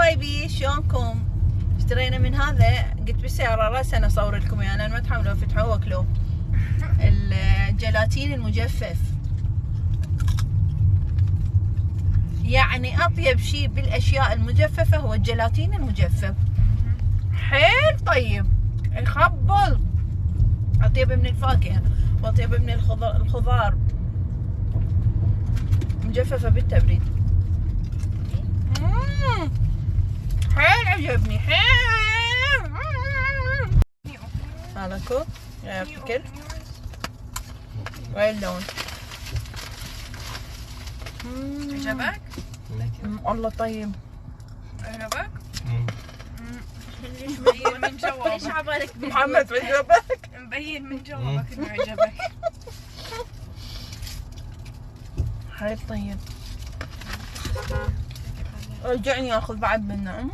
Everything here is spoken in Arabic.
حبايبي شلونكم؟ اشترينا من هذا، قلت بالسيارة راسا اصور لكم اياه لان ما تحملوا فتحوه واكلوه. الجيلاتين المجفف، يعني اطيب شيء بالاشياء المجففة هو الجيلاتين المجفف. حيل طيب، يخبل، اطيب من الفاكهة واطيب من الخضار، مجففة بالتبريد. حيل عجبني حيل. هذا كوب غير شكل وين اللون. عجبك؟ والله طيب. عجبك؟ ليش مبين من جوابك؟ ليش عبالك محمد عجبك؟ مبين من جوابك انه عجبك. حيل طيب. رجعني اخذ بعد منه.